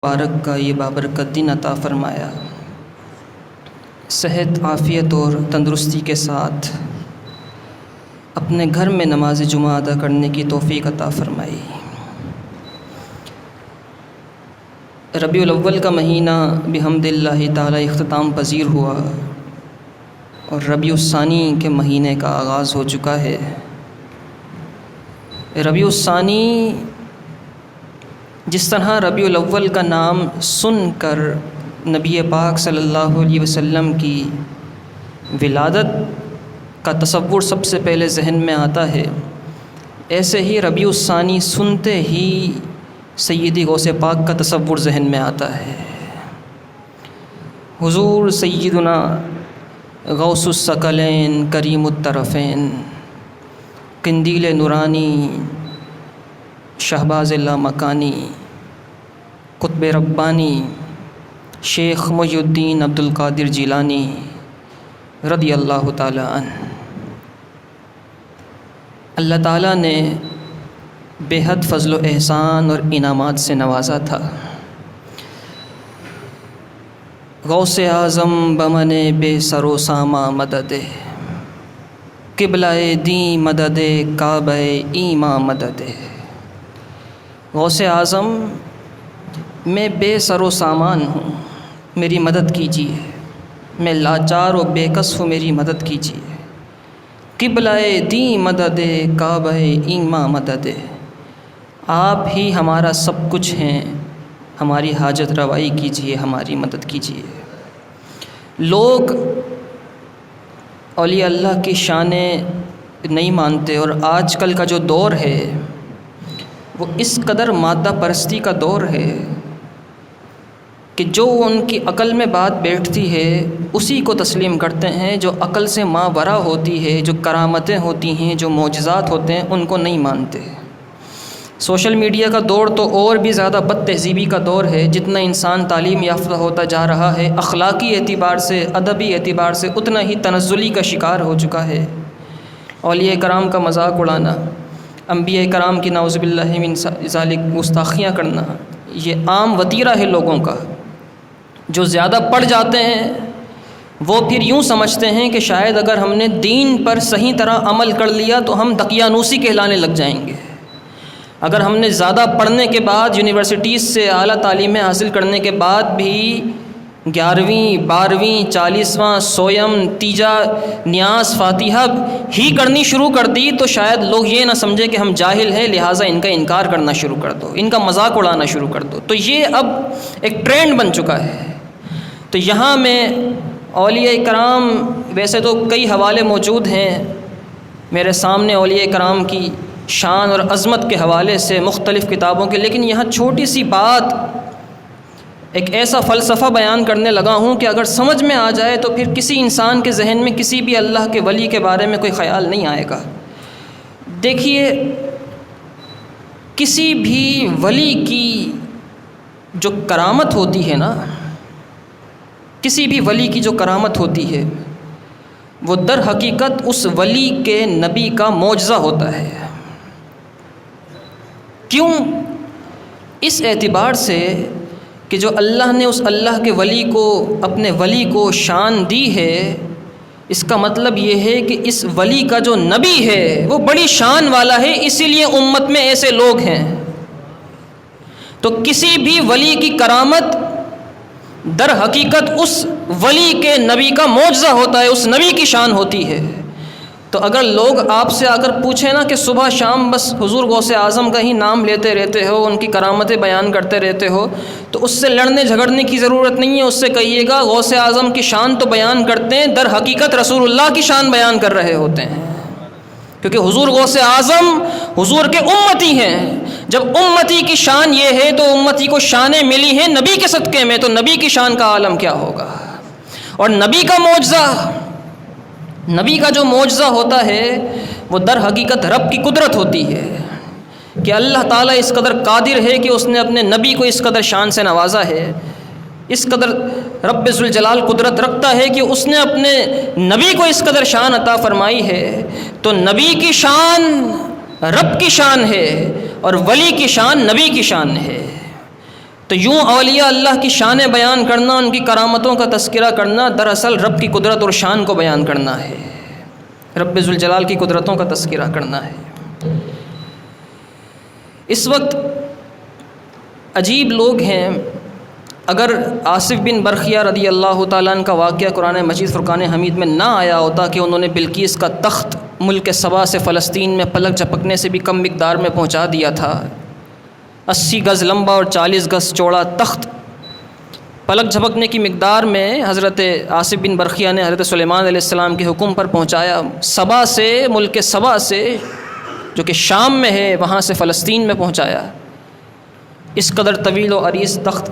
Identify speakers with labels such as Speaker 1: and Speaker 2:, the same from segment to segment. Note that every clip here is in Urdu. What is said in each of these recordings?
Speaker 1: مبارک کا یہ بابرکت دن عطا فرمایا، صحت عافیت اور تندرستی کے ساتھ اپنے گھر میں نماز جمعہ ادا کرنے کی توفیق عطا فرمائی۔ ربیع الاول کا مہینہ بحمد اللہ تعالی اختتام پذیر ہوا اور ربیع الثانی کے مہینے کا آغاز ہو چکا ہے۔ ربیع الثانی جس طرح ربیع الاول کا نام سن کر نبی پاک صلی اللہ علیہ وسلم کی ولادت کا تصور سب سے پہلے ذہن میں آتا ہے، ایسے ہی ربیع الثانی سنتے ہی سیدی غوث پاک کا تصور ذہن میں آتا ہے۔ حضور سیدنا غوث الثقلین کریم الطرفین قندیل نورانی شہباز لامکانی قطب ربانی شیخ محی الدین عبد القادر جیلانی رضی اللہ تعالی عنہ، اللہ تعالیٰ نے بے حد فضل و احسان اور انعامات سے نوازا تھا۔ غوث اعظم بمن بے سر و ساما مدد، قبلہ دیں مدد کعبہ ایماں مدد۔ غوث اعظم میں بے سر و سامان ہوں، میری مدد کیجیے، میں لاچار و بے کس ہوں، میری مدد کیجیے۔ قبلہ دیں مدد کعبہ ایماں مدد، آپ ہی ہمارا سب کچھ ہیں، ہماری حاجت روائی کیجیے، ہماری مدد کیجیے۔ لوگ اولیاء اللہ کی شانیں نہیں مانتے، اور آج کل کا جو دور ہے وہ اس قدر مادہ پرستی کا دور ہے کہ جو ان کی عقل میں بات بیٹھتی ہے اسی کو تسلیم کرتے ہیں، جو عقل سے ماورا ہوتی ہے، جو کرامتیں ہوتی ہیں، جو معجزات ہوتے ہیں، ان کو نہیں مانتے۔ سوشل میڈیا کا دور تو اور بھی زیادہ بد تہذیبی کا دور ہے، جتنا انسان تعلیم یافتہ ہوتا جا رہا ہے، اخلاقی اعتبار سے، ادبی اعتبار سے اتنا ہی تنزلی کا شکار ہو چکا ہے۔ اولیاء کرام کا مذاق اڑانا، انبیاء کرام کی نعوذ باللہ من ذالک گستاخیاں کرنا، یہ عام وتیرہ ہے لوگوں کا۔ جو زیادہ پڑھ جاتے ہیں وہ پھر یوں سمجھتے ہیں کہ شاید اگر ہم نے دین پر صحیح طرح عمل کر لیا تو ہم دقیانوسی کہلانے لگ جائیں گے۔ اگر ہم نے زیادہ پڑھنے کے بعد، یونیورسٹیز سے اعلیٰ تعلیمیں حاصل کرنے کے بعد بھی 11ویں 12ویں 40واں سویم تیجا نیاز فاتحہ ہی کرنی شروع کر دی تو شاید لوگ یہ نہ سمجھے کہ ہم جاہل ہیں، لہٰذا ان کا انکار کرنا شروع کر دو، ان کا مذاق اڑانا شروع کر دو۔ تو یہ اب ایک ٹرینڈ بن چکا ہے۔ تو یہاں میں اولیاء کرام، ویسے تو کئی حوالے موجود ہیں میرے سامنے اولیاء کرام کی شان اور عظمت کے حوالے سے مختلف کتابوں کے، لیکن یہاں چھوٹی سی بات، ایک ایسا فلسفہ بیان کرنے لگا ہوں کہ اگر سمجھ میں آ جائے تو پھر کسی انسان کے ذہن میں کسی بھی اللہ کے ولی کے بارے میں کوئی خیال نہیں آئے گا۔ دیکھیے، کسی بھی ولی کی جو کرامت ہوتی ہے نا، کسی بھی ولی کی جو کرامت ہوتی ہے وہ در حقیقت اس ولی کے نبی کا معجزہ ہوتا ہے۔ کیوں؟ اس اعتبار سے کہ جو اللہ نے اس اللہ کے ولی کو، اپنے ولی کو شان دی ہے، اس کا مطلب یہ ہے کہ اس ولی کا جو نبی ہے وہ بڑی شان والا ہے، اسی لیے امت میں ایسے لوگ ہیں۔ تو کسی بھی ولی کی کرامت در حقیقت اس ولی کے نبی کا معجزہ ہوتا ہے، اس نبی کی شان ہوتی ہے۔ تو اگر لوگ آپ سے آ کر پوچھیں نا کہ صبح شام بس حضور غوث اعظم کا ہی نام لیتے رہتے ہو، ان کی کرامتیں بیان کرتے رہتے ہو، تو اس سے لڑنے جھگڑنے کی ضرورت نہیں ہے۔ اس سے کہیے گا غوث اعظم کی شان تو بیان کرتے ہیں، در حقیقت رسول اللہ کی شان بیان کر رہے ہوتے ہیں، کیونکہ حضور غوث اعظم حضور کے امتی ہیں۔ جب امتی کی شان یہ ہے تو امتی کو شانیں ملی ہیں نبی کے صدقے میں، تو نبی کی شان کا عالم کیا ہوگا۔ اور نبی کا معجزہ، نبی کا جو معجزہ ہوتا ہے وہ در حقیقت رب کی قدرت ہوتی ہے، کہ اللہ تعالیٰ اس قدر قادر ہے کہ اس نے اپنے نبی کو اس قدر شان سے نوازا ہے، اس قدر رب ذوالجلال قدرت رکھتا ہے کہ اس نے اپنے نبی کو اس قدر شان عطا فرمائی ہے۔ تو نبی کی شان رب کی شان ہے اور ولی کی شان نبی کی شان ہے۔ تو یوں اولیاء اللہ کی شان بیان کرنا، ان کی کرامتوں کا تذکرہ کرنا، دراصل رب کی قدرت اور شان کو بیان کرنا ہے، رب ذوالجلال کی قدرتوں کا تذکرہ کرنا ہے۔ اس وقت عجیب لوگ ہیں، اگر آصف بن برخیہ رضی اللہ تعالیٰ عنہ کا واقعہ قرآن مجید فرقان حمید میں نہ آیا ہوتا کہ انہوں نے بلقیس کا تخت ملک سبا سے فلسطین میں پلک جھپکنے سے بھی کم مقدار میں پہنچا دیا تھا، 80 گز لمبا اور 40 گز چوڑا تخت پلک جھپکنے کی مقدار میں حضرت آصف بن برخیہ نے حضرت سلیمان علیہ السلام کے حکم پر پہنچایا، سبا سے، ملک سبا سے جو کہ شام میں ہے، وہاں سے فلسطین میں پہنچایا۔ اس قدر طویل و عریض تخت،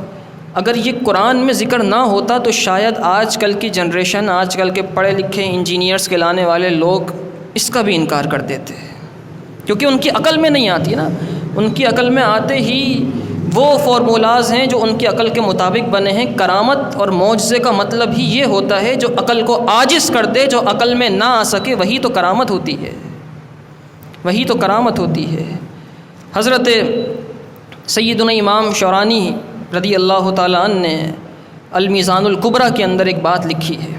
Speaker 1: اگر یہ قرآن میں ذکر نہ ہوتا تو شاید آج کل کی جنریشن، آج کل کے پڑھے لکھے انجینئرز کہلانے والے لوگ اس کا بھی انکار کر دیتے، کیونکہ ان کی عقل میں نہیں آتی نا۔ ان کی عقل میں آتے ہی وہ فارمولاز ہیں جو ان کی عقل کے مطابق بنے ہیں۔ کرامت اور معجزے کا مطلب ہی یہ ہوتا ہے جو عقل کو عاجز کر دے، جو عقل میں نہ آ سکے، وہی تو کرامت ہوتی ہے، وہی تو کرامت ہوتی ہے۔ حضرت سیدنا امام شورانی رضی اللہ تعالیٰ عنہ نے المیزان الکبریٰ کے اندر ایک بات لکھی ہے،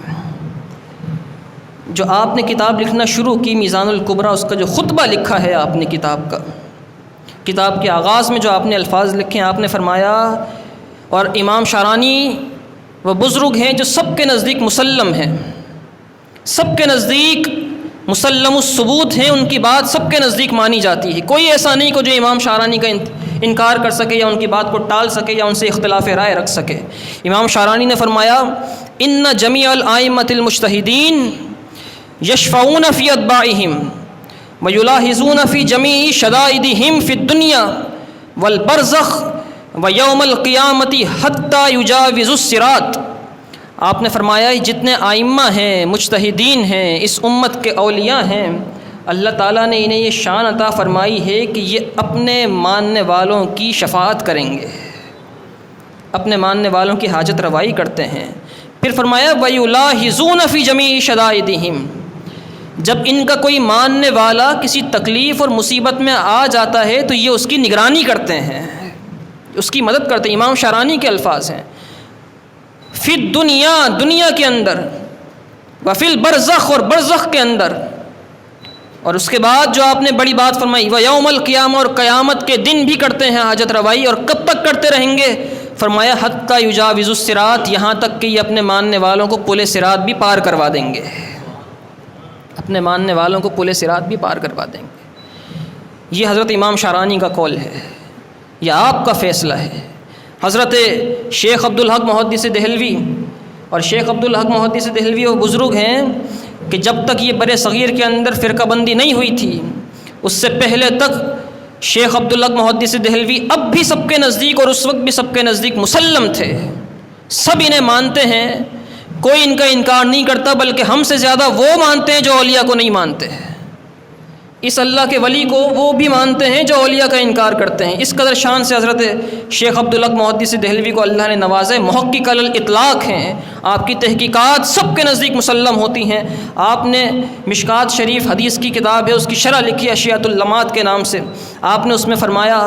Speaker 1: جو آپ نے کتاب لکھنا شروع کی میزان الکبریٰ، اس کا جو خطبہ لکھا ہے آپ نے کتاب کا، کتاب کے آغاز میں جو آپ نے الفاظ لکھے ہیں، آپ نے فرمایا، اور امام شارانی وہ بزرگ ہیں جو سب کے نزدیک مسلم ہیں، سب کے نزدیک مسلم الثبوت ہیں، ان کی بات سب کے نزدیک مانی جاتی ہے، کوئی ایسا نہیں کو جو امام شارانی کا انکار کر سکے یا ان کی بات کو ٹال سکے یا ان سے اختلاف رائے رکھ سکے۔ امام شارانی نے فرمایا، ان جمیع الائمۃ المجتہدین یشفعون فی اتباعہم ویلاحظون فی جمیع شدائدہم فی الدنیا والبرزخ ویوم القیامۃ حتی یجاوز الصراط۔ آپ نے فرمایا جتنے آئمہ ہیں، مجتہدین ہیں، اس امت کے اولیاء ہیں، اللہ تعالیٰ نے انہیں یہ شان عطا فرمائی ہے کہ یہ اپنے ماننے والوں کی شفاعت کریں گے، اپنے ماننے والوں کی حاجت روائی کرتے ہیں۔ پھر فرمایا وَيُلَاحِظُونَ فِي جَمِيعِ شَدَائِدِهِمْ، جب ان کا کوئی ماننے والا کسی تکلیف اور مصیبت میں آ جاتا ہے تو یہ اس کی نگرانی کرتے ہیں، اس کی مدد کرتے ہیں۔ امام شارانی کے الفاظ ہیں، فی الدنیا، دنیا کے اندر، وفی البرزخ، اور برزخ کے اندر، اور اس کے بعد جو آپ نے بڑی بات فرمائی ویوم القیامہ، اور قیامت کے دن بھی کرتے ہیں حاجت روائی، اور کب تک کرتے رہیں گے؟ فرمایا حتی یجاوز الصراط، یہاں تک کہ یہ اپنے ماننے والوں کو پل صراط بھی پار کروا دیں گے، اپنے ماننے والوں کو پل صراط بھی پار کروا دیں گے۔ یہ حضرت امام شارانی کا قول ہے، یہ آپ کا فیصلہ ہے۔ حضرت شیخ عبدالحق محدث دہلوی، اور شیخ عبدالحق محدث دہلوی وہ بزرگ ہیں کہ جب تک یہ برِ صغیر کے اندر فرقہ بندی نہیں ہوئی تھی، اس سے پہلے تک شیخ عبدالحق محدث دہلوی اب بھی سب کے نزدیک اور اس وقت بھی سب کے نزدیک مسلم تھے، سب انہیں مانتے ہیں، کوئی ان کا انکار نہیں کرتا، بلکہ ہم سے زیادہ وہ مانتے ہیں جو اولیاء کو نہیں مانتے، اس اللہ کے ولی کو وہ بھی مانتے ہیں جو اولیاء کا انکار کرتے ہیں۔ اس قدر شان سے حضرت شیخ عبدالحق محدث دہلوی کو اللہ نے نوازے، محقق علی الاطلاق ہیں، آپ کی تحقیقات سب کے نزدیک مسلم ہوتی ہیں۔ آپ نے مشکات شریف حدیث کی کتاب ہے، اس کی شرح لکھی اشیاۃ اللمات کے نام سے، آپ نے اس میں فرمایا،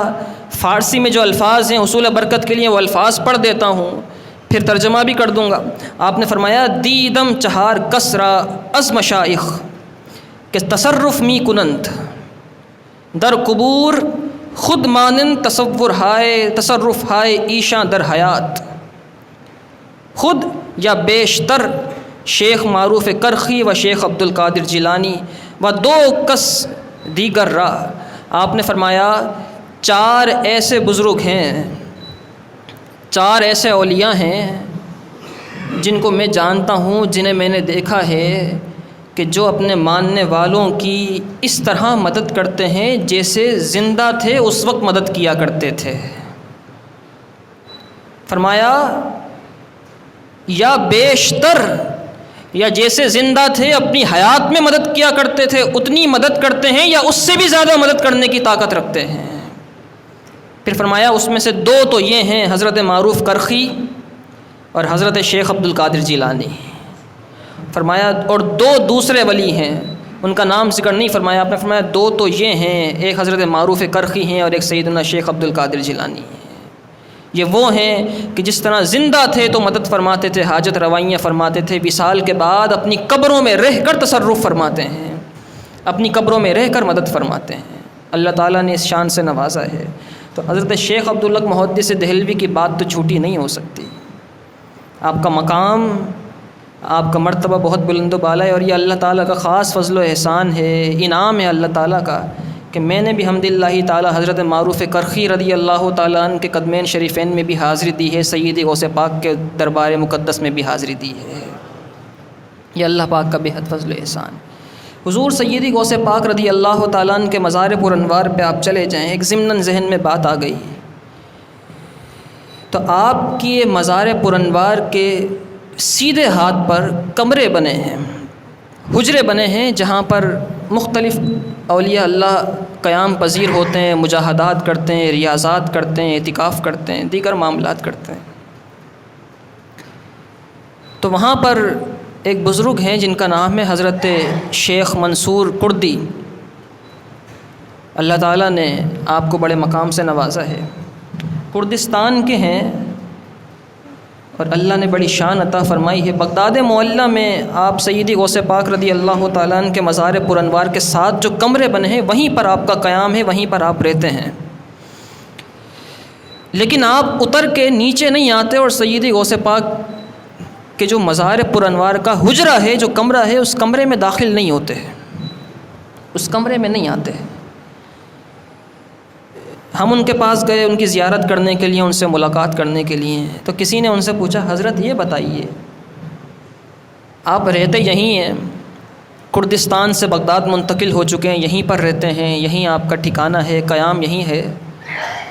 Speaker 1: فارسی میں جو الفاظ ہیں حصول برکت کے لیے وہ الفاظ پڑھ دیتا ہوں، پھر ترجمہ بھی کر دوں گا۔ آپ نے فرمایا دیدم چہار کسرا از مشائخ کہ تصرف می کنند در قبور خود مانند تصور ہائے تصرف ہائے ایشاں در حیات، خود یا بیشتر شیخ معروف کرخی و شیخ عبدالقادر جیلانی و دو کس دیگر را۔ آپ نے فرمایا 4 ایسے بزرگ ہیں، 4 ایسے اولیاء ہیں جن کو میں جانتا ہوں، جنہیں میں نے دیکھا ہے کہ جو اپنے ماننے والوں کی اس طرح مدد کرتے ہیں جیسے زندہ تھے اس وقت مدد کیا کرتے تھے۔ فرمایا یا بیشتر، یا جیسے زندہ تھے اپنی حیات میں مدد کیا کرتے تھے اتنی مدد کرتے ہیں، یا اس سے بھی زیادہ مدد کرنے کی طاقت رکھتے ہیں۔ پھر فرمایا اس میں سے 2 تو یہ ہیں، حضرت معروف کرخی اور حضرت شیخ عبدالقادر جیلانی۔ فرمایا اور 2 دوسرے ولی ہیں، ان کا نام ذکر نہیں فرمایا، آپ نے فرمایا 2 تو یہ ہیں، ایک حضرت معروف کرخی ہیں اور ایک سیدنا شیخ عبدالقادر جیلانی ہیں۔ یہ وہ ہیں کہ جس طرح زندہ تھے تو مدد فرماتے تھے، حاجت روائیاں فرماتے تھے، وصال کے بعد اپنی قبروں میں رہ کر تصرف فرماتے ہیں، اپنی قبروں میں رہ کر مدد فرماتے ہیں۔ اللہ تعالیٰ نے اس شان سے نوازا ہے۔ تو حضرت شیخ عبدالحق محدث دہلوی کی بات تو چھوٹی نہیں ہو سکتی۔ آپ کا مقام، آپ کا مرتبہ بہت بلند و بالا ہے، اور یہ اللہ تعالیٰ کا خاص فضل و احسان ہے، انعام ہے اللہ تعالیٰ کا کہ میں نے بھی حمد اللہ تعالیٰ حضرت معروف کرخی رضی اللہ تعالیٰ عنہ کے قدمین شریفین میں بھی حاضری دی ہے، سید غوث پاک کے دربار مقدس میں بھی حاضری دی ہے۔ یہ اللہ پاک کا بے حد فضل و احسان۔ حضور سیدی غوث پاک رضی اللہ تعالیٰ عنہ کے مزار پر انوار پہ آپ چلے جائیں، ایک ضمناً ذہن میں بات آ گئی تو آپ کی یہ مزار پر انوار کے سیدھے ہاتھ پر کمرے بنے ہیں، حجرے بنے ہیں، جہاں پر مختلف اولیاء اللہ قیام پذیر ہوتے ہیں، مجاہدات کرتے ہیں، ریاضات کرتے ہیں، اعتکاف کرتے ہیں، دیگر معاملات کرتے ہیں۔ تو وہاں پر ایک بزرگ ہیں جن کا نام ہے حضرت شیخ منصور کردی، اللہ تعالیٰ نے آپ کو بڑے مقام سے نوازا ہے، کردستان کے ہیں، اور اللہ نے بڑی شان عطا فرمائی ہے۔ بغداد معلیٰ میں آپ سیدی غوث پاک رضی اللہ تعالیٰ عنہ کے مزار پر انوار کے ساتھ جو کمرے بنے ہیں وہیں پر آپ کا قیام ہے، وہیں پر آپ رہتے ہیں، لیکن آپ اتر کے نیچے نہیں آتے اور سیدی غوث پاک کہ جو مزار پر انوار کا حجرہ ہے، جو کمرہ ہے، اس کمرے میں داخل نہیں ہوتے، اس کمرے میں نہیں آتے۔ ہم ان کے پاس گئے ان کی زیارت کرنے کے لیے، ان سے ملاقات کرنے کے لیے، تو کسی نے ان سے پوچھا حضرت یہ بتائیے آپ رہتے یہیں ہیں، کردستان سے بغداد منتقل ہو چکے ہیں، یہیں پر رہتے ہیں، یہیں آپ کا ٹھکانہ ہے، قیام یہیں ہے،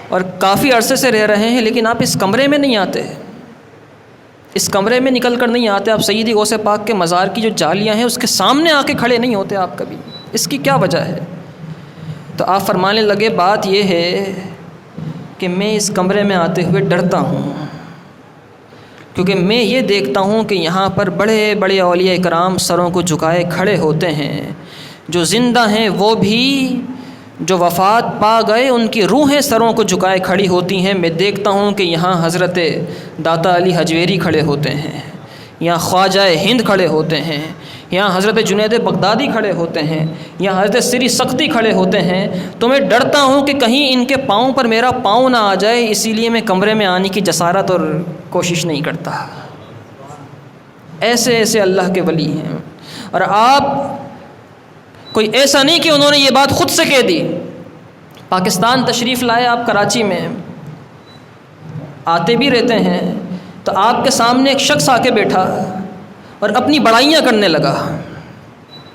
Speaker 1: اور کافی عرصے سے رہ رہے ہیں، لیکن آپ اس کمرے میں نہیں آتے، اس کمرے میں نکل کر نہیں آتے، آپ سیدی غوث پاک کے مزار کی جو جالیاں ہیں اس کے سامنے آ کے کھڑے نہیں ہوتے آپ کبھی، اس کی کیا وجہ ہے؟ تو آپ فرمانے لگے بات یہ ہے کہ میں اس کمرے میں آتے ہوئے ڈرتا ہوں، کیونکہ میں یہ دیکھتا ہوں کہ یہاں پر بڑے بڑے اولیاء کرام سروں کو جھکائے کھڑے ہوتے ہیں، جو زندہ ہیں وہ بھی، جو وفات پا گئے ان کی روحیں سروں کو جھکائے کھڑی ہوتی ہیں۔ میں دیکھتا ہوں کہ یہاں حضرت داتا علی حجویری کھڑے ہوتے ہیں، یہاں خواجہ ہند کھڑے ہوتے ہیں، یہاں حضرت جنید بغدادی کھڑے ہوتے ہیں، یہاں حضرت سری سختی کھڑے ہوتے ہیں، تو میں ڈرتا ہوں کہ کہیں ان کے پاؤں پر میرا پاؤں نہ آ جائے، اسی لیے میں کمرے میں آنے کی جسارت اور کوشش نہیں کرتا۔ ایسے ایسے اللہ کے ولی ہیں، اور آپ کوئی ایسا نہیں کہ انہوں نے یہ بات خود سے کہہ دی۔ پاکستان تشریف لائے آپ کراچی میں، آتے بھی رہتے ہیں، تو آپ کے سامنے ایک شخص آ کے بیٹھا اور اپنی بڑائیاں کرنے لگا،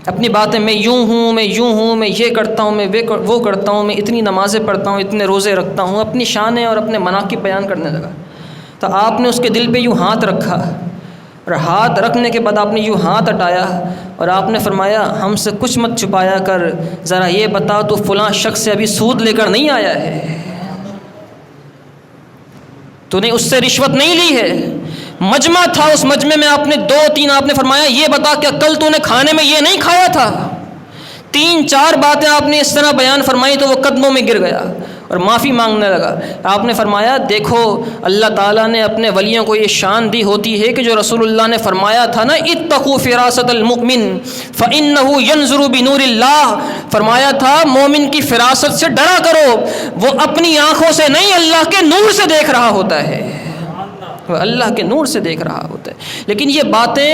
Speaker 1: اپنی باتیں، میں یوں ہوں، میں یوں ہوں، میں یہ کرتا ہوں، میں وہ کرتا ہوں، میں اتنی نمازیں پڑھتا ہوں، اتنے روزے رکھتا ہوں، اپنی شانیں اور اپنے مناقب بیان کرنے لگا۔ تو آپ نے اس کے دل پہ یوں ہاتھ رکھا، اور ہاتھ رکھنے کے بعد آپ نے یوں ہاتھ ہٹایا اور آپ نے فرمایا ہم سے کچھ مت چھپایا کر، ذرا یہ بتا تو فلاں شخص سے ابھی سود لے کر نہیں آیا ہے؟ تو نے اس سے رشوت نہیں لی ہے؟ مجمع تھا، اس مجمع میں آپ نے 2-3 آپ نے فرمایا یہ بتا کہ کل تو نے کھانے میں یہ نہیں کھایا تھا؟ 3-4 باتیں آپ نے اس طرح بیان فرمائی تو وہ قدموں میں گر گیا اور معافی مانگنے لگا۔ آپ نے فرمایا دیکھو اللہ تعالیٰ نے اپنے ولیوں کو یہ شان دی ہوتی ہے کہ جو رسول اللہ نے فرمایا تھا نا، اتقوا فراست المؤمن فإنہ ینظر بنور اللہ، فرمایا تھا مومن کی فراست سے ڈرا کرو، وہ اپنی آنکھوں سے نہیں اللہ کے نور سے دیکھ رہا ہوتا ہے، وہ اللہ کے نور سے دیکھ رہا ہوتا ہے۔ لیکن یہ باتیں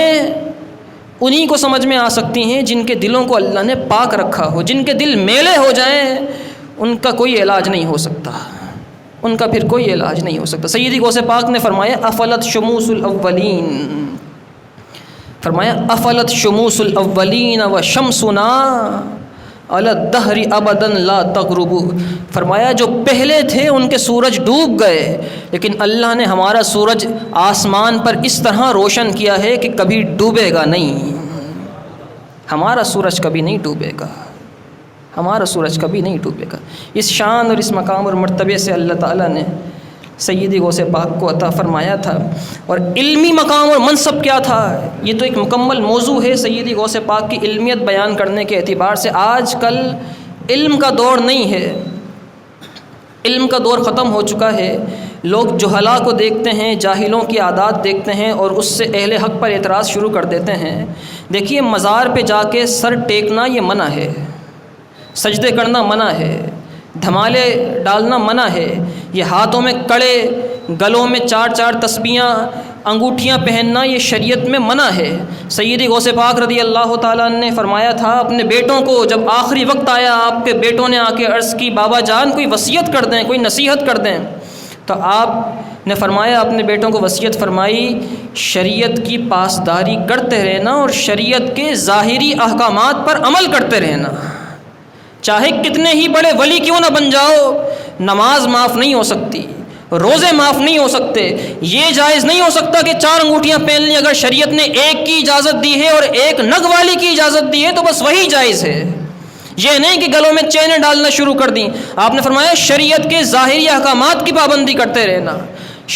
Speaker 1: انہی کو سمجھ میں آ سکتی ہیں جن کے دلوں کو اللہ نے پاک رکھا ہو، جن کے دل میلے ہو جائیں ان کا کوئی علاج نہیں ہو سکتا، ان کا پھر کوئی علاج نہیں ہو سکتا۔ سیدی غوث پاک نے فرمایا افلت شموس الاولین، فرمایا افلت شموس الاولین وشمسنا علی الدہر ابدا لا تغرب، فرمایا جو پہلے تھے ان کے سورج ڈوب گئے، لیکن اللہ نے ہمارا سورج آسمان پر اس طرح روشن کیا ہے کہ کبھی ڈوبے گا نہیں، ہمارا سورج کبھی نہیں ڈوبے گا، ہمارا سورج کبھی نہیں ڈوبے گا۔ اس شان اور اس مقام اور مرتبے سے اللہ تعالیٰ نے سیدی غوث پاک کو عطا فرمایا تھا۔ اور علمی مقام اور منصب کیا تھا، یہ تو ایک مکمل موضوع ہے سیدی غوث پاک کی علمیت بیان کرنے کے اعتبار سے۔ آج کل علم کا دور نہیں ہے، علم کا دور ختم ہو چکا ہے، لوگ جہلا کو دیکھتے ہیں، جاہلوں کی عادات دیکھتے ہیں اور اس سے اہل حق پر اعتراض شروع کر دیتے ہیں۔ دیکھیے، مزار پہ جا کے سر ٹیکنا یہ منع ہے، سجدے کرنا منع ہے، دھمالے ڈالنا منع ہے، یہ ہاتھوں میں کڑے، گلوں میں 4 تسبیحاں، انگوٹھیاں پہننا یہ شریعت میں منع ہے۔ سیدی غوث پاک رضی اللہ تعالیٰ عنہ نے فرمایا تھا اپنے بیٹوں کو، جب آخری وقت آیا آپ کے بیٹوں نے آ کے عرض کی بابا جان کوئی وصیت کر دیں، کوئی نصیحت کر دیں، تو آپ نے فرمایا اپنے بیٹوں کو وصیت فرمائی شریعت کی پاسداری کرتے رہنا اور شریعت کے ظاہری احکامات پر عمل کرتے رہنا، چاہے کتنے ہی بڑے ولی کیوں نہ بن جاؤ، نماز معاف نہیں ہو سکتی، روزے معاف نہیں ہو سکتے، یہ جائز نہیں ہو سکتا کہ 4 انگوٹھیاں پہن لیں، اگر شریعت نے ایک کی اجازت دی ہے اور ایک نگ والی کی اجازت دی ہے تو بس وہی جائز ہے، یہ نہیں کہ گلوں میں چینیں ڈالنا شروع کر دیں۔ آپ نے فرمایا شریعت کے ظاہری احکامات کی پابندی کرتے رہنا۔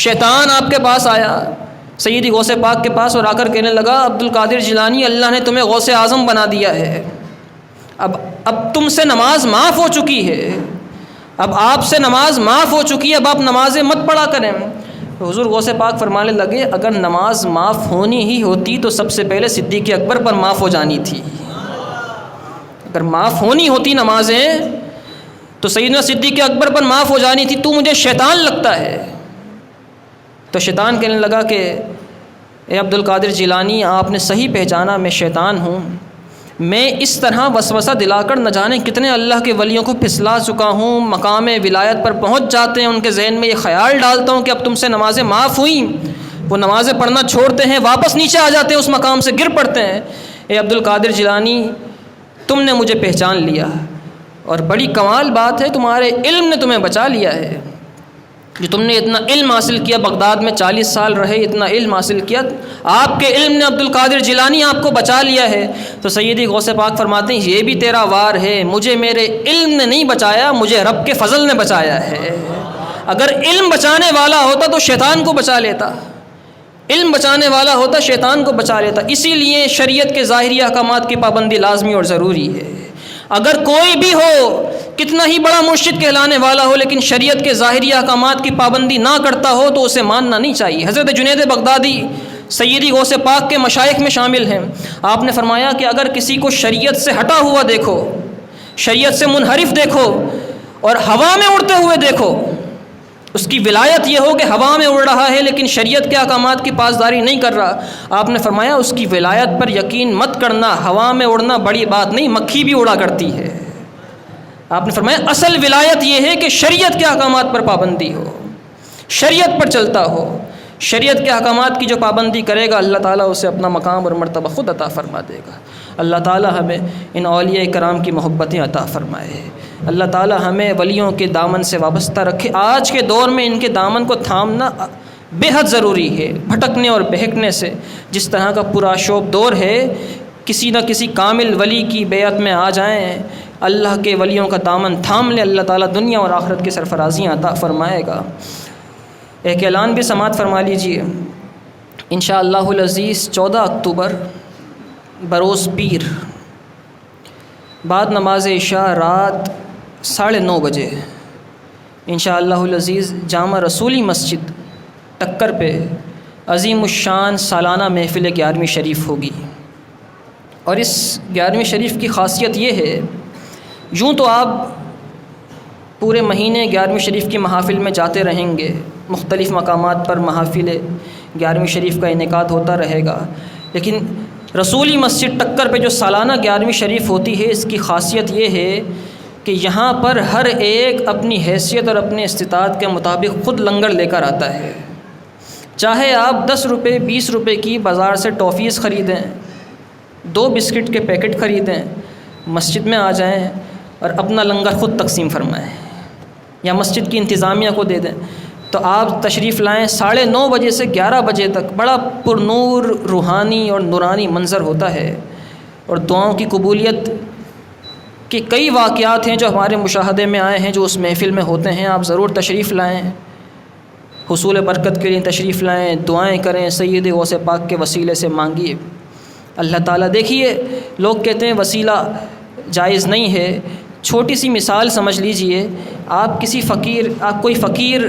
Speaker 1: شیطان آپ کے پاس آیا، سیدی غوث پاک کے پاس، اور آ کر کہنے لگا عبد القادر جیلانی اللہ نے تمہیں غوث اعظم بنا دیا ہے، اب تم سے نماز معاف ہو چکی ہے، اب آپ سے نماز معاف ہو چکی ہے، اب آپ نمازیں مت پڑھا کریں۔ تو حضور غوث پاک فرمانے لگے اگر نماز معاف ہونی ہی ہوتی تو سب سے پہلے صدیق اکبر پر معاف ہو جانی تھی، اگر معاف ہونی ہوتی نمازیں تو سیدنا صدیق اکبر پر معاف ہو جانی تھی، تو مجھے شیطان لگتا ہے۔ تو شیطان کہنے لگا کہ اے عبد القادر جیلانی آپ نے صحیح پہچانا، میں شیطان ہوں، میں اس طرح وسوسہ دلا کر نہ جانے کتنے اللہ کے ولیوں کو پھسلا چکا ہوں، مقام ولایت پر پہنچ جاتے ہیں، ان کے ذہن میں یہ خیال ڈالتا ہوں کہ اب تم سے نمازیں معاف ہوئیں، وہ نمازیں پڑھنا چھوڑتے ہیں، واپس نیچے آ جاتے ہیں، اس مقام سے گر پڑتے ہیں۔ اے عبد القادر جیلانی تم نے مجھے پہچان لیا، اور بڑی کمال بات ہے تمہارے علم نے تمہیں بچا لیا ہے، جو تم نے اتنا علم حاصل کیا، بغداد میں 40 سال رہے، اتنا علم حاصل کیا، آپ کے علم نے عبد القادر جیلانی آپ کو بچا لیا ہے۔ تو سیدی غوث پاک فرماتے ہیں یہ بھی تیرا وار ہے، مجھے میرے علم نے نہیں بچایا، مجھے رب کے فضل نے بچایا ہے۔ اگر علم بچانے والا ہوتا تو شیطان کو بچا لیتا، علم بچانے والا ہوتا شیطان کو بچا لیتا۔ اسی لیے شریعت کے ظاہری احکامات کی پابندی لازمی اور ضروری ہے۔ اگر کوئی بھی ہو، کتنا ہی بڑا مرشد کہلانے والا ہو، لیکن شریعت کے ظاہری احکامات کی پابندی نہ کرتا ہو تو اسے ماننا نہیں چاہیے۔ حضرت جنید بغدادی سیدی غوث پاک کے مشائخ میں شامل ہیں، آپ نے فرمایا کہ اگر کسی کو شریعت سے ہٹا ہوا دیکھو، شریعت سے منحرف دیکھو اور ہوا میں اڑتے ہوئے دیکھو، اس کی ولایت یہ ہو کہ ہوا میں اڑ رہا ہے لیکن شریعت کے احکامات کی پاسداری نہیں کر رہا، آپ نے فرمایا اس کی ولایت پر یقین مت کرنا، ہوا میں اڑنا بڑی بات نہیں، مکھی بھی اڑا کرتی ہے۔ آپ نے فرمایا اصل ولایت یہ ہے کہ شریعت کے احکامات پر پابندی ہو، شریعت پر چلتا ہو، شریعت کے احکامات کی جو پابندی کرے گا اللہ تعالیٰ اسے اپنا مقام اور مرتبہ خود عطا فرما دے گا۔ اللہ تعالیٰ ہمیں ان اولیاء کرام کی محبتیں عطا فرمائے، اللہ تعالیٰ ہمیں ولیوں کے دامن سے وابستہ رکھے۔ آج کے دور میں ان کے دامن کو تھامنا بے حد ضروری ہے، بھٹکنے اور بہکنے سے جس طرح کا پورا شوب دور ہے، کسی نہ کسی کامل ولی کی بیعت میں آ جائیں، اللہ کے ولیوں کا دامن تھام لیں، اللہ تعالیٰ دنیا اور آخرت کی سرفرازیاں عطا فرمائے گا۔ ایک اعلان بھی سماعت فرما لیجیے، انشاءاللہ العزیز 14 اکتوبر بروز پیر بعد نماز عشاء رات 9:30 بجے انشاءاللہ العزیز جامع رسولی مسجد ٹکر پہ عظیم الشان سالانہ محفل 11ویں شریف ہوگی، اور اس 11ویں شریف کی خاصیت یہ ہے، یوں تو آپ پورے مہینے 11ویں شریف کی محافل میں جاتے رہیں گے، مختلف مقامات پر محافل 11ویں شریف کا انعقاد ہوتا رہے گا، لیکن رسولی مسجد ٹکر پہ جو سالانہ 11ویں شریف ہوتی ہے، اس کی خاصیت یہ ہے کہ یہاں پر ہر ایک اپنی حیثیت اور اپنے استطاعت کے مطابق خود لنگر لے کر آتا ہے۔ چاہے آپ 10 روپے 20 روپے کی بازار سے ٹافیز خریدیں، 2 بسکٹ کے پیکٹ خریدیں، مسجد میں آ جائیں اور اپنا لنگر خود تقسیم فرمائیں یا مسجد کی انتظامیہ کو دے دیں، تو آپ تشریف لائیں۔ 9:30 بجے سے 11 بجے تک بڑا پرنور روحانی اور نورانی منظر ہوتا ہے، اور دعاؤں کی قبولیت کے کئی واقعات ہیں جو ہمارے مشاہدے میں آئے ہیں، جو اس محفل میں ہوتے ہیں۔ آپ ضرور تشریف لائیں، حصول برکت کے لیے تشریف لائیں، دعائیں کریں، سید غوث پاک کے وسیلے سے مانگیے اللہ تعالیٰ۔ دیکھیے لوگ کہتے ہیں وسیلہ جائز نہیں ہے، چھوٹی سی مثال سمجھ لیجئے، آپ کوئی فقیر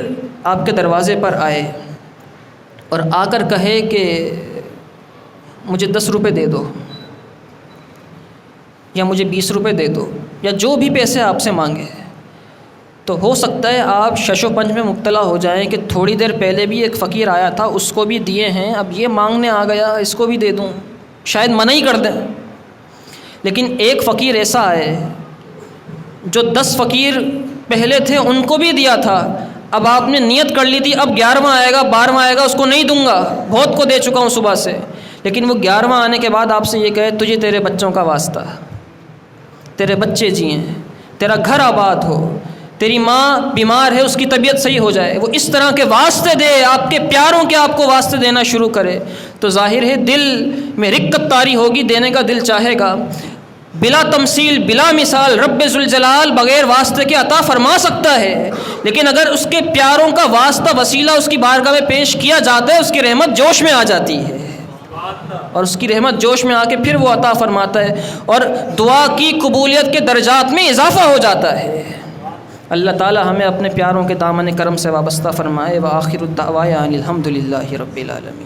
Speaker 1: آپ کے دروازے پر آئے اور آ کر کہے کہ مجھے 10 روپے دے دو یا مجھے 20 روپے دے دو یا جو بھی پیسے آپ سے مانگے، تو ہو سکتا ہے آپ شش و پنج میں مبتلا ہو جائیں کہ تھوڑی دیر پہلے بھی ایک فقیر آیا تھا، اس کو بھی دیے ہیں، اب یہ مانگنے آ گیا اس کو بھی دے دوں، شاید منع ہی کر دیں۔ لیکن ایک فقیر ایسا ہے جو 10 فقیر پہلے تھے ان کو بھی دیا تھا، اب آپ نے نیت کر لی تھی اب 11واں آئے گا 12واں آئے گا اس کو نہیں دوں گا، بہت کو دے چکا ہوں صبح سے، لیکن وہ 11واں آنے کے بعد آپ سے یہ کہے تجھے تیرے بچوں کا واسطہ، تیرے بچے جئیں، تیرا گھر آباد ہو، تیری ماں بیمار ہے اس کی طبیعت صحیح ہو جائے، وہ اس طرح کے واسطے دے، آپ کے پیاروں کے آپ کو واسطے دینا شروع کرے، تو ظاہر ہے دل میں رقت طاری ہوگی، دینے کا دل چاہے گا۔ بلا تمثیل بلا مثال رب ذوالجلال بغیر واسطے کے عطا فرما سکتا ہے، لیکن اگر اس کے پیاروں کا واسطہ وسیلہ اس کی بارگاہ میں پیش کیا جاتا ہے اس کی رحمت جوش میں آ جاتی ہے، اور اس کی رحمت جوش میں آ کے پھر وہ عطا فرماتا ہے اور دعا کی قبولیت کے درجات میں اضافہ ہو جاتا ہے۔ اللہ تعالی ہمیں اپنے پیاروں کے دامن کرم سے وابستہ فرمائے۔ وآخر الدعوانا الحمد للہ رب العالمین۔